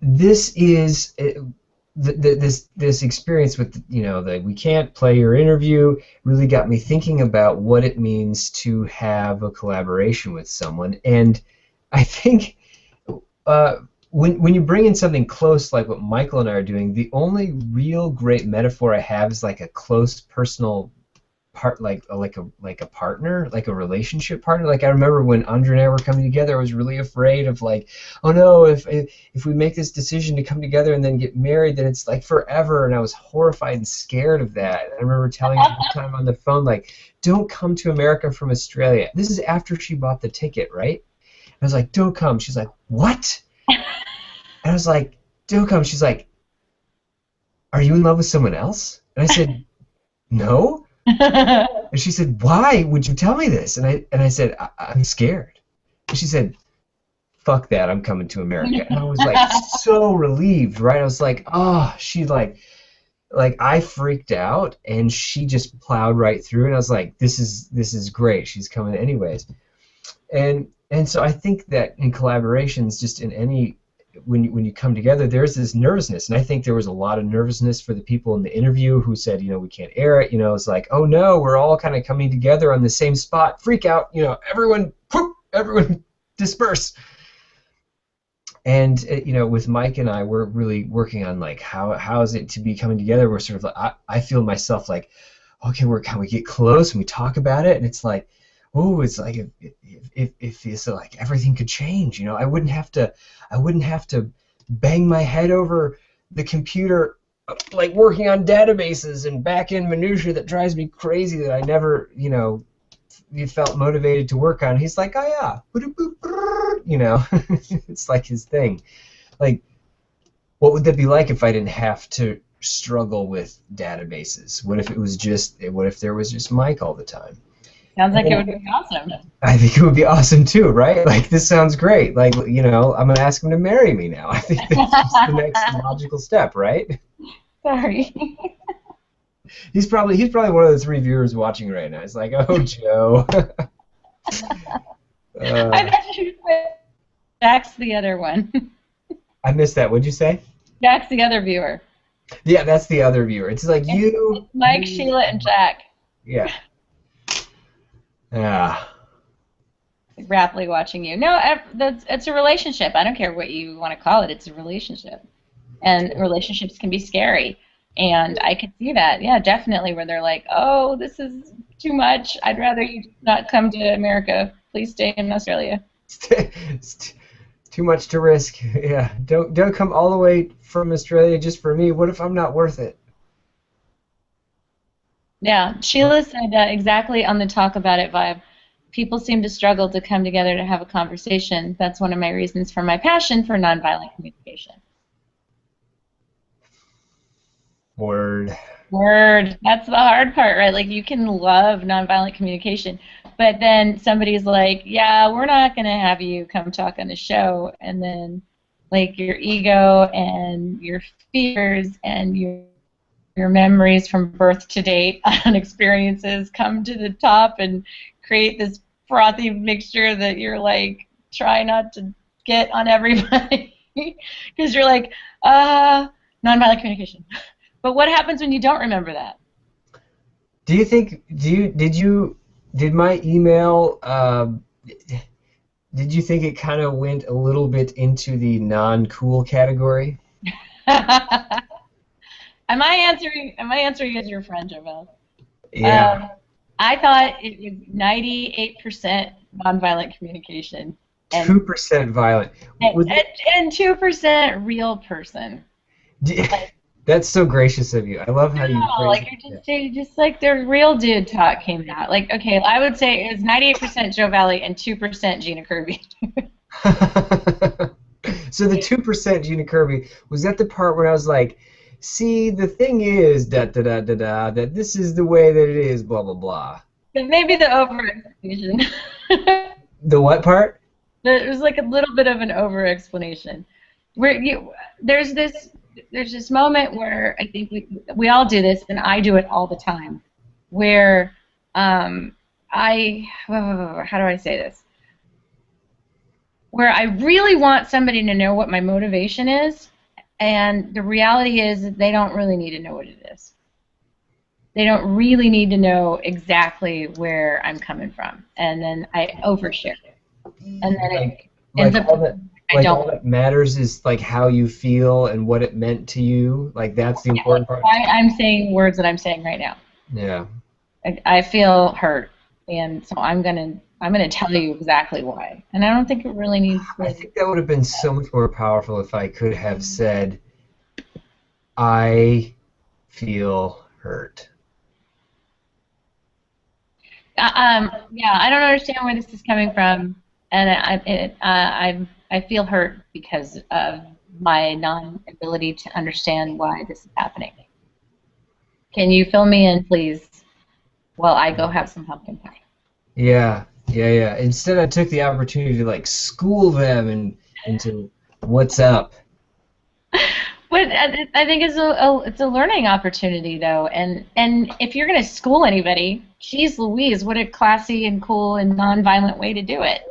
this is this experience with, you know, the we can't play your interview really got me thinking about what it means to have a collaboration with someone. And I think when you bring in something close like what Michael and I are doing, the only real great metaphor I have is like a close personal part, like a partner, like a relationship partner. Like I remember when Andre and I were coming together, I was really afraid of like, oh no, if we make this decision to come together and then get married, then it's like forever. And I was horrified and scared of that. I remember telling her one time on the phone, like, don't come to America from Australia. This is after she bought the ticket, right? I was like, don't come. She's like, what? And I was like, don't come. She's like, are you in love with someone else? And I said, no. And she said, why would you tell me this? And I said, I'm scared. And she said, fuck that, I'm coming to America. And I was like so relieved, right? I was like, oh, she like I freaked out and she just plowed right through, and I was like, this is great. She's coming anyways. And so I think that in collaborations, just in any when you come together, there's this nervousness, and I think there was a lot of nervousness for the people in the interview who said, you know, we can't air it. You know, it's like, oh no, we're all kind of coming together on the same spot. Freak out, you know, everyone disperse. And you know, with Mike and I, we're really working on like how is it to be coming together. We're sort of like, I feel myself like, okay, can we get close and we talk about it, and it's like, oh, it's like if it's like everything could change, you know. I wouldn't have to bang my head over the computer like working on databases and back-end minutia that drives me crazy that I never, you know, felt motivated to work on. He's like, oh yeah, you know, it's like his thing. Like, what would that be like if I didn't have to struggle with databases? What if there was just Mike all the time? Sounds like it would be awesome. I think it would be awesome too, right? Like, this sounds great. Like, you know, I'm gonna ask him to marry me now. I think that's just the next logical step, right? Sorry. He's probably one of the 3 viewers watching right now. He's like, oh, Joe. I thought you said Jack's the other one. I missed that. What'd you say? Jack's the other viewer. Yeah, that's the other viewer. It's like you. It's Mike, Sheila, and Jack. Yeah. Yeah. Rapidly watching you. No, it's a relationship. I don't care what you want to call it. It's a relationship. And relationships can be scary. And I could see that, yeah, definitely, where they're like, oh, this is too much. I'd rather you not come to America. Please stay in Australia. It's too much to risk. Yeah, don't come all the way from Australia just for me. What if I'm not worth it? Yeah, Sheila said exactly on the Talk About It vibe. People seem to struggle to come together to have a conversation. That's one of my reasons for my passion for nonviolent communication. Word. That's the hard part, right? Like, you can love nonviolent communication, but then somebody's like, yeah, we're not going to have you come talk on the show. And then, like, your ego and your fears and your memories from birth to date on experiences come to the top and create this frothy mixture that you're like, try not to get on everybody. Because you're like, nonviolent communication. But what happens when you don't remember that? Do you think? Did my email? Did you think it kind of went a little bit into the non-cool category? Am I answering as your friend, Javel? Yeah. I thought it was 98% nonviolent communication. 2% violent. And 2% real person. That's so gracious of you. I love how you phrase like you're just like the real dude talk came out. Like, okay, I would say it was 98% Joe Valley and 2% Gena Kirby. So the 2% Gena Kirby, was that the part where I was like, see, the thing is that this is the way that it is, blah blah blah. Maybe the over-explanation. The what part? It was like a little bit of an over-explanation. There's this moment where I think we all do this, and I do it all the time, where how do I say this? Where I really want somebody to know what my motivation is, and the reality is they don't really need to know what it is. They don't really need to know exactly where I'm coming from, and then I overshare, and then it ends up. All that matters is like how you feel and what it meant to you. Like, that's the important part. I'm saying words that I'm saying right now. Yeah. I feel hurt, and so I'm gonna tell you exactly why. And I don't think it really needs. I think that would have been so much more powerful if I could have said, "I feel hurt." Yeah, I don't understand where this is coming from, and I feel hurt because of my non-ability to understand why this is happening. Can you fill me in, please, while I go have some pumpkin pie? Yeah. Instead, I took the opportunity to like school them into what's up. But I think it's a learning opportunity, though, and if you're going to school anybody, geez Louise, what a classy and cool and non-violent way to do it.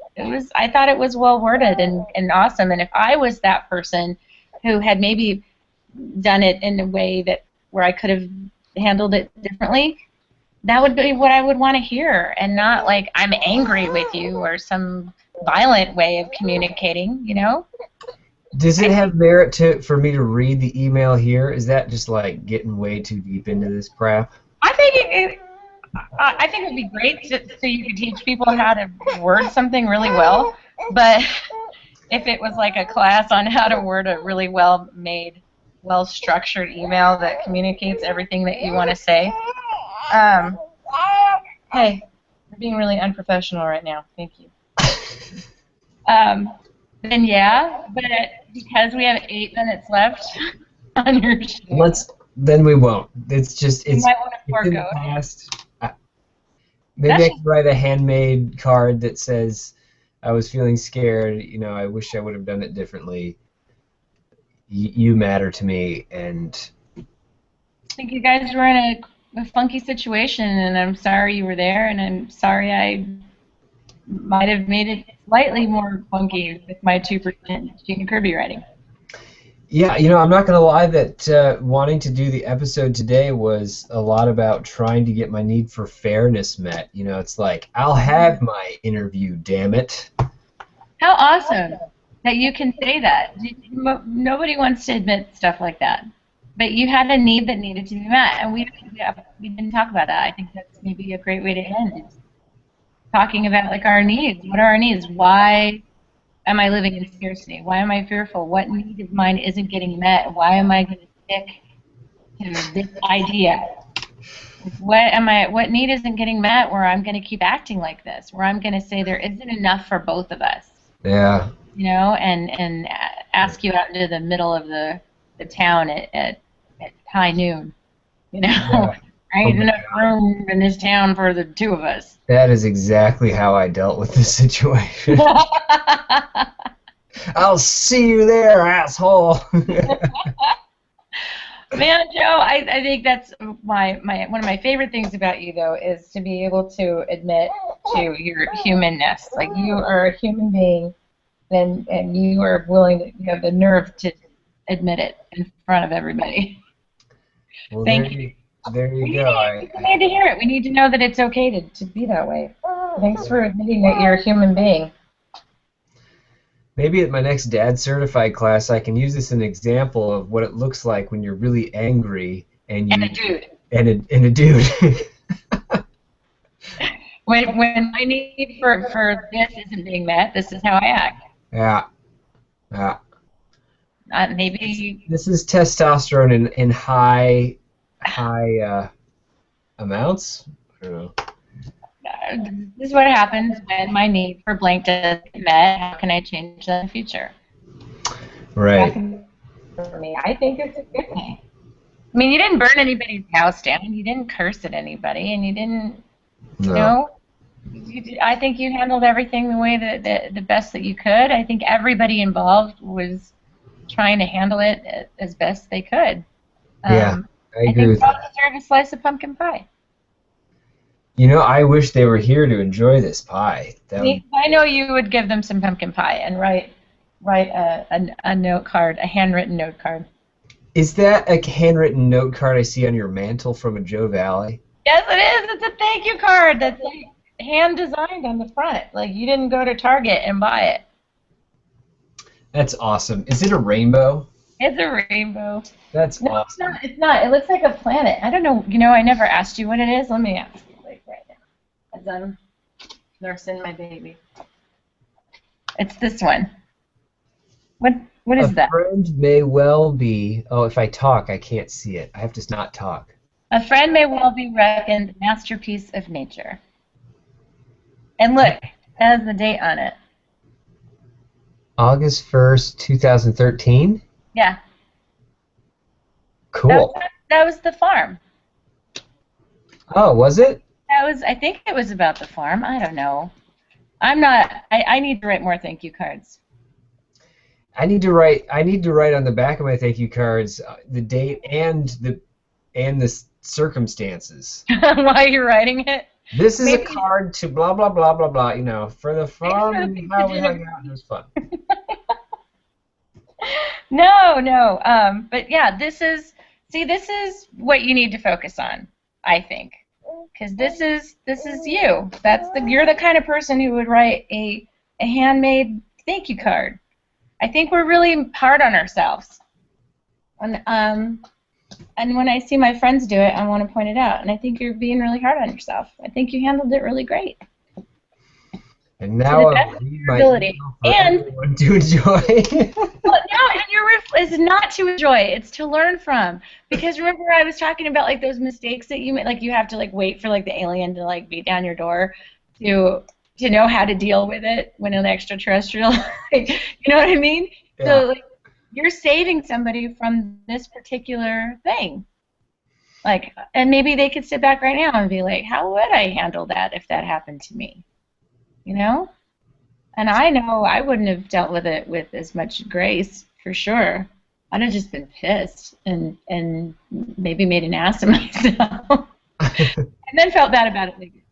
I thought it was well worded and awesome, and if I was that person who had maybe done it in a way where I could have handled it differently, that would be what I would want to hear, and not like I'm angry with you or some violent way of communicating, you know? Does it have merit for me to read the email here? Is that just like getting way too deep into this crap? I think it would be great so you could teach people how to word something really well, but if it was like a class on how to word a really well-made, well-structured email that communicates everything that you want to say, hey, you're being really unprofessional right now. Thank you. Then yeah, but because we have 8 minutes left on your show. Then we won't. It's just, you might want to in the forego. past. Maybe I could write a handmade card that says, "I was feeling scared. You know, I wish I would have done it differently. You matter to me." And I think you guys were in a funky situation, and I'm sorry you were there, and I'm sorry I might have made it slightly more funky with my 2% Gena Kirby writing. yeah, you know, I'm not gonna lie that wanting to do the episode today was a lot about trying to get my need for fairness met. You know, it's like I'll have my interview, damn it. How awesome that you can say that. Nobody wants to admit stuff like that. But you had a need that needed to be met, and we didn't talk about that. I think that's maybe a great way to end. Talking about like our needs. What are our needs? Why am I living in scarcity? Why am I fearful? What need of mine isn't getting met? Why am I going to stick to this idea? What need isn't getting met where I'm going to keep acting like this? Where I'm going to say there isn't enough for both of us? Yeah. You know, and ask you out into the middle of the town at high noon. You know, Yeah. there ain't enough room in this town for the two of us. That is exactly how I dealt with this situation. I'll see you there, asshole. Man, Joe, I think that's one of my favorite things about you, though, is to be able to admit to your humanness. Like, you are a human being, and you are willing to, you have the nerve to admit it in front of everybody. Well, Thank you. There you We go. need to hear it. We need to know that it's okay to be that way. Thanks for admitting that you're a human being. Maybe at my next Dad Certified class, I can use this as an example of what it looks like when you're really angry and a dude. And a dude. When my need for this isn't being met, this is how I act. Yeah. Yeah. Maybe this is testosterone in high amounts. I don't know. This is what happens when my need for blank doesn't get met. How can I change that in the future? Right. For me, I think it's a good thing. I mean, you didn't burn anybody's house down. You didn't curse at anybody, and you didn't, you know. I think you handled everything the way that the best that you could. I think everybody involved was trying to handle it as best they could. Yeah, I agree with that. that. I think we all deserve a slice of pumpkin pie. You know, I wish they were here to enjoy this pie. I know you would give them some pumpkin pie and write a note card, a handwritten note card. Is that a handwritten note card I see on your mantle from a Joe Valley? Yes, it is. It's a thank you card that's like hand designed on the front. Like you didn't go to Target and buy it. That's awesome. Is it a rainbow? It's a rainbow. That's no, awesome. It's not. It looks like a planet. I don't know. You know, I never asked you what it is. Let me ask you like right now, as I'm nursing my baby. It's this one. What is that? A friend may well be. Oh, if I talk, I can't see it. I have to not talk. A friend may well be reckoned a masterpiece of nature. And look, it has the date on it. August 1st, 2013? Yeah. Cool. That was the farm. Oh, was it? I think it was about the farm. I don't know. I need to write more thank you cards. I need to write on the back of my thank you cards the date and the circumstances. While you're writing it? This is a card to blah blah blah blah blah. You know, for the farm and how we hung out and it was fun. No. But yeah, this is what you need to focus on, I think, because this is you. You're the kind of person who would write a handmade thank you card. I think we're really hard on ourselves, and when I see my friends do it, I want to point it out. And I think you're being really hard on yourself. I think you handled it really great. And now I need my ability and to enjoy. Well, no, and it's not to enjoy. It's to learn from. Because remember, I was talking about like those mistakes that you make. Like you have to like wait for like the alien to like beat down your door to know how to deal with it when an extraterrestrial. You know what I mean? Yeah. So like you're saving somebody from this particular thing. Like, and maybe they could sit back right now and be like, how would I handle that if that happened to me? You know? And I know I wouldn't have dealt with it with as much grace, for sure. I'd have just been pissed and maybe made an ass of myself, and then felt bad about it later.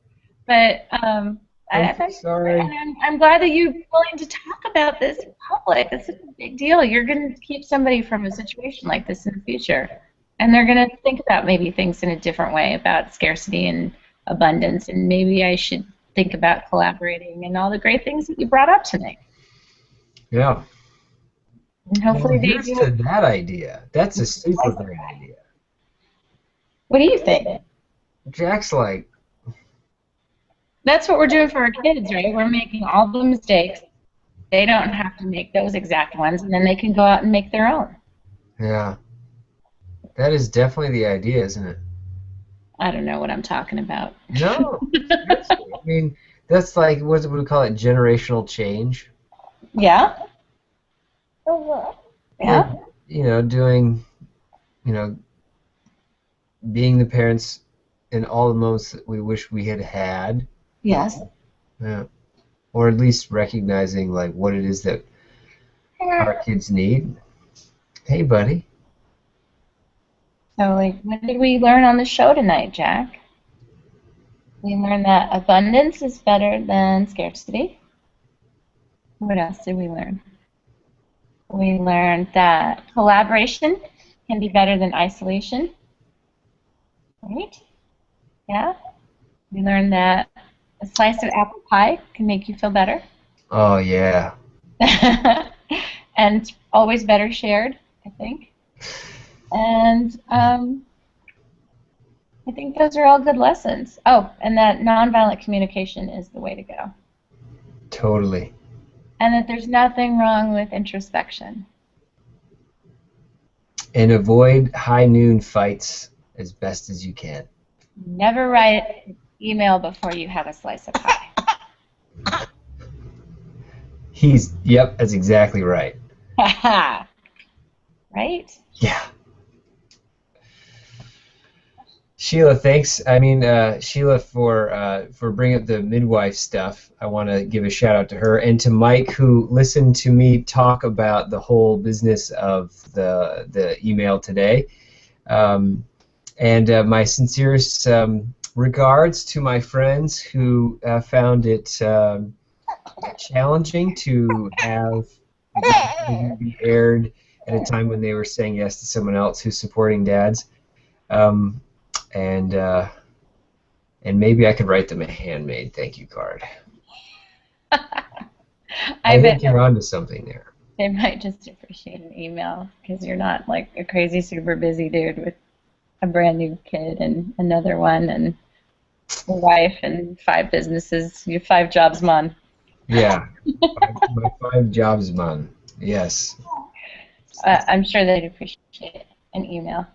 But I'm I so think, sorry. and I'm glad that you're willing to talk about this in public. It's such a big deal. You're going to keep somebody from a situation like this in the future, and they're going to think about maybe things in a different way about scarcity and abundance. And maybe I should think about collaborating and all the great things that you brought up tonight. Yeah. And Well, hopefully they here's do to it. that idea. That's a super great idea. What do you think? Jack's like, That's what we're doing for our kids, right? We're making all the mistakes. They don't have to make those exact ones, and then they can go out and make their own. yeah, that is definitely the idea, isn't it? I don't know what I'm talking about. No, seriously. I mean, that's like, what do we call it? Generational change. Yeah? Yeah? We're, doing, you know, being the parents in all the moments that we wish we had had. Yes. Yeah. Or at least recognizing, like, what it is that our kids need. Hey, buddy. So, like, what did we learn on the show tonight, Jack? We learned that abundance is better than scarcity. What else did we learn? We learned that collaboration can be better than isolation. Right? Yeah? We learned that a slice of apple pie can make you feel better. Oh, yeah. And always better shared, I think. And I think those are all good lessons. Oh, and that nonviolent communication is the way to go. Totally. And that there's nothing wrong with introspection. And avoid high noon fights as best as you can. Never write an email before you have a slice of pie. Yep, that's exactly right. Right? Yeah. Sheila, thanks. Sheila, for bringing up the midwife stuff. I want to give a shout out to her and to Mike, who listened to me talk about the whole business of the email today. And my sincerest regards to my friends who found it challenging to have the interview be aired at a time when they were saying yes to someone else who's supporting dads. And maybe I could write them a handmade thank you card. I think you're onto something there. They might just appreciate an email because you're not like a crazy, super busy dude with a brand new kid and another one and a wife and 5 businesses. You have 5 jobs, man. Yeah, my 5 jobs, man. Yes. I'm sure they'd appreciate an email.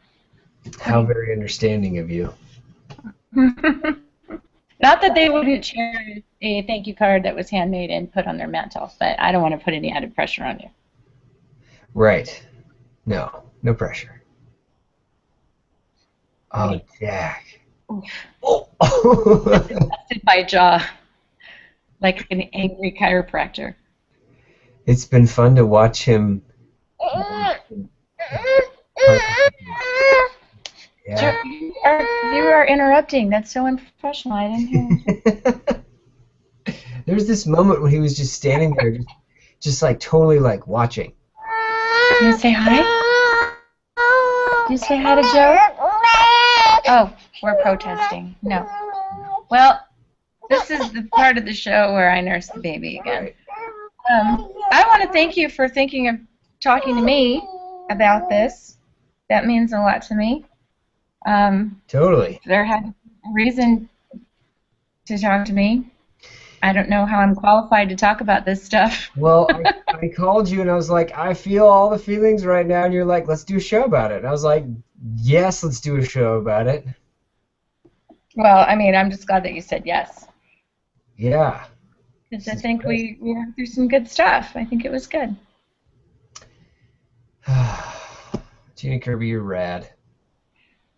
How very understanding of you. Not that they wouldn't share a thank you card that was handmade and put on their mantle, but I don't want to put any added pressure on you. Right. No pressure. Oh, Jack. Oh. Busted my jaw like an angry chiropractor. It's been fun to watch him. Yeah. You are interrupting. That's so unprofessional. I didn't hear. There was this moment when he was just standing there, just like totally like watching. You want to say hi? Do you say hi to Joe? Oh, we're protesting. No. Well, this is the part of the show where I nurse the baby again. I want to thank you for thinking of talking to me about this. That means a lot to me. Totally. There had a reason to talk to me. I don't know how I'm qualified to talk about this stuff. Well, I called you and I was like, I feel all the feelings right now, and you're like, let's do a show about it. And I was like, yes, let's do a show about it. Well, I mean, I'm just glad that you said yes. Yeah. Because I think we went through some good stuff. I think it was good. Gena Kirby, you're rad.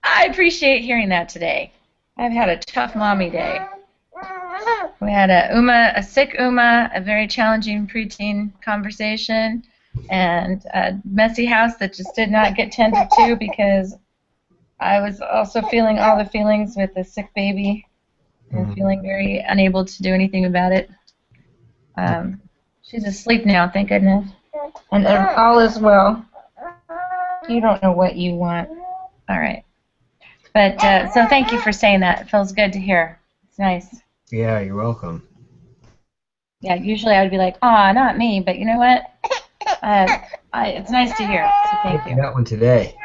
I appreciate hearing that today. I've had a tough mommy day. We had a sick Uma, a very challenging preteen conversation, and a messy house that just did not get tended to because I was also feeling all the feelings with the sick baby and feeling very unable to do anything about it. She's asleep now, thank goodness. And all is well. You don't know what you want. All right. But so thank you for saying that. It feels good to hear. It's nice. Yeah, you're welcome. Yeah, usually I would be like, "Aw, not me," but you know what? It's nice to hear. So thank you. Got one today.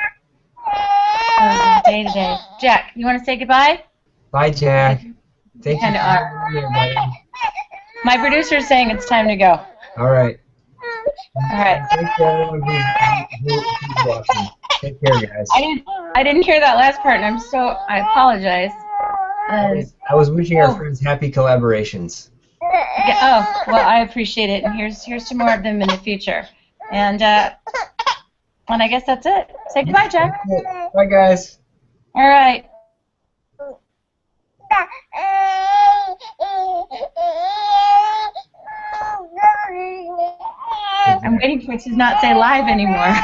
That was day to day. Jack, you want to say goodbye? Bye, Jack. Thank you. My producer is saying it's time to go. All right. All right. Thanks to everyone who's watching. Take care, guys. I didn't hear that last part, and I apologize. I was wishing our friends happy collaborations. Yeah, oh, well, I appreciate it, and here's to more of them in the future. And I guess that's it. Say goodbye, Jack. Bye, guys. All right. I'm waiting for it to not say live anymore.